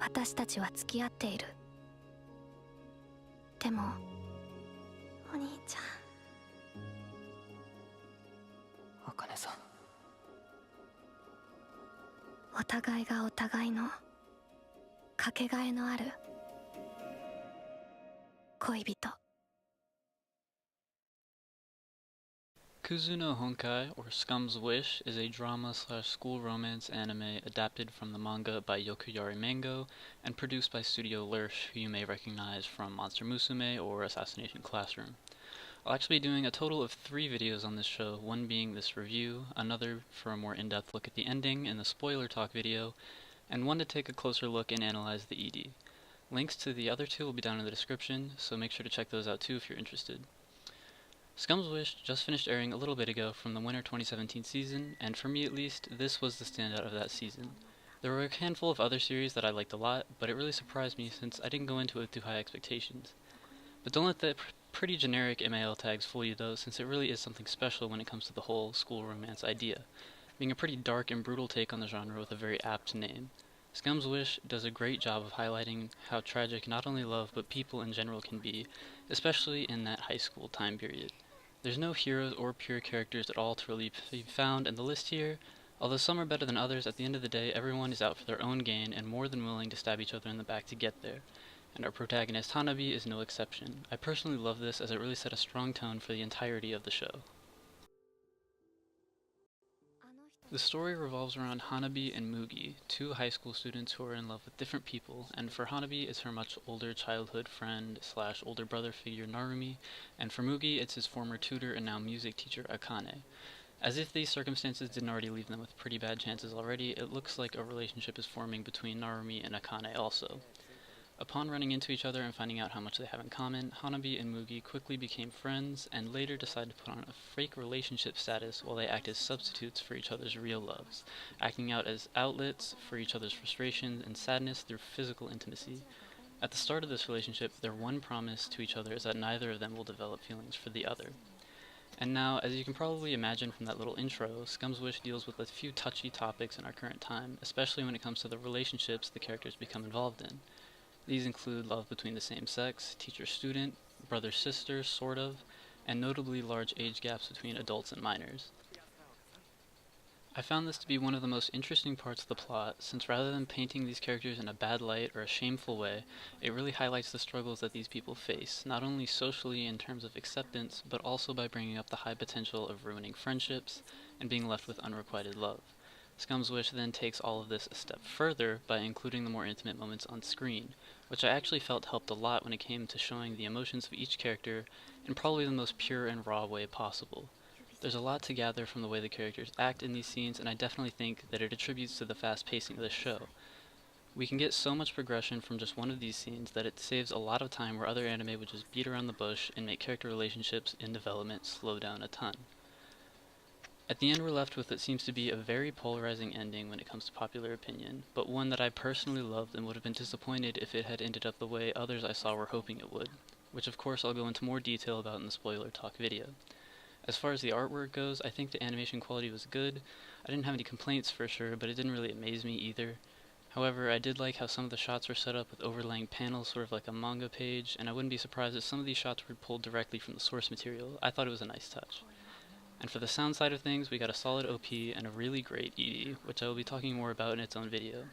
私たちは付き合っている。でもお兄ちゃん、茜さん。お互いがお互いのかけがえのある恋人。 Kuzu no Honkai, or Scum's Wish, is a drama/school romance anime adapted from the manga by Yokuyari Mango and produced by Studio Lerche, who you may recognize from Monster Musume or Assassination Classroom. I'll actually be doing a total of 3 videos on this show, one being this review, another for a more in-depth look at the ending and the spoiler talk video, and one to take a closer look and analyze the ED. Links to the other 2 will be down in the description, so make sure to check those out too if you're interested. Scum's Wish just finished airing a little bit ago from the winter 2017 season, and for me at least, this was the standout of that season. There were a handful of other series that I liked a lot, but it really surprised me since I didn't go into it with too high expectations. But don't let the pretty generic MAL tags fool you though, since it really is something special when it comes to the whole school romance idea, being a pretty dark and brutal take on the genre with a very apt name. Scum's Wish does a great job of highlighting how tragic not only love but people in general can be, especially in that high school time period. There's no heroes or pure characters at all to really be found in the list here. Although some are better than others, at the end of the day everyone is out for their own gain and more than willing to stab each other in the back to get there. And our protagonist Hanabi is no exception. I personally love this as it really set a strong tone for the entirety of the show. The story revolves around Hanabi and Mugi, 2 high school students who are in love with different people, and for Hanabi it's her much older childhood friend / older brother figure Narumi, and for Mugi it's his former tutor and now music teacher Akane. As if these circumstances didn't already leave them with pretty bad chances already, it looks like a relationship is forming between Narumi and Akane also. Upon running into each other and finding out how much they have in common, Hanabi and Mugi quickly became friends and later decided to put on a fake relationship status while they act as substitutes for each other's real loves, acting out as outlets for each other's frustrations and sadness through physical intimacy. At the start of this relationship, their one promise to each other is that neither of them will develop feelings for the other. And now, as you can probably imagine from that little intro, Scum's Wish deals with a few touchy topics in our current time, especially when it comes to the relationships the characters become involved in. These include love between the same sex, teacher-student, brother-sister, sort of, and notably large age gaps between adults and minors. I found this to be one of the most interesting parts of the plot, since rather than painting these characters in a bad light or a shameful way, it really highlights the struggles that these people face, not only socially in terms of acceptance, but also by bringing up the high potential of ruining friendships and being left with unrequited love. Scum's Wish then takes all of this a step further by including the more intimate moments on screen, which I actually felt helped a lot when it came to showing the emotions of each character in probably the most pure and raw way possible. There's a lot to gather from the way the characters act in these scenes, and I definitely think that it attributes to the fast pacing of the show. We can get so much progression from just one of these scenes that it saves a lot of time where other anime would just beat around the bush and make character relationships in development slow down a ton. At the end we're left with what seems to be a very polarizing ending when it comes to popular opinion, but one that I personally loved and would have been disappointed if it had ended up the way others I saw were hoping it would, which of course I'll go into more detail about in the spoiler talk video. As far as the artwork goes, I think the animation quality was good. I didn't have any complaints for sure, but it didn't really amaze me either. However, I did like how some of the shots were set up with overlaying panels sort of like a manga page, and I wouldn't be surprised if some of these shots were pulled directly from the source material. I thought it was a nice touch. And for the sound side of things, we got a solid OP and a really great ED, which I will be talking more about in its own video.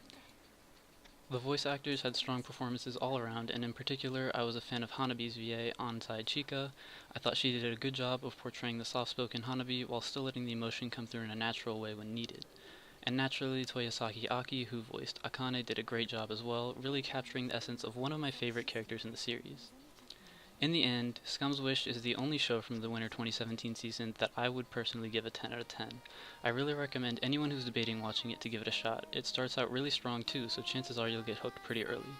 The voice actors had strong performances all around, and in particular, I was a fan of Hanabi's VA, Onside Chika. I thought she did a good job of portraying the soft-spoken Hanabi while still letting the emotion come through in a natural way when needed. And naturally, Toyosaki Aki, who voiced Akane, did a great job as well, really capturing the essence of one of my favorite characters in the series. In the end, Scum's Wish is the only show from the winter 2017 season that I would personally give a 10 out of 10. I really recommend anyone who's debating watching it to give it a shot. It starts out really strong too, so chances are you'll get hooked pretty early.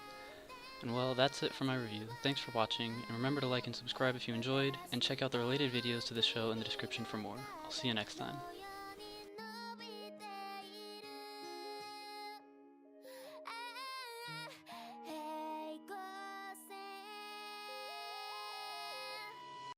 And well, that's it for my review. Thanks for watching, and remember to like and subscribe if you enjoyed, and check out the related videos to this show in the description for more. I'll see you next time.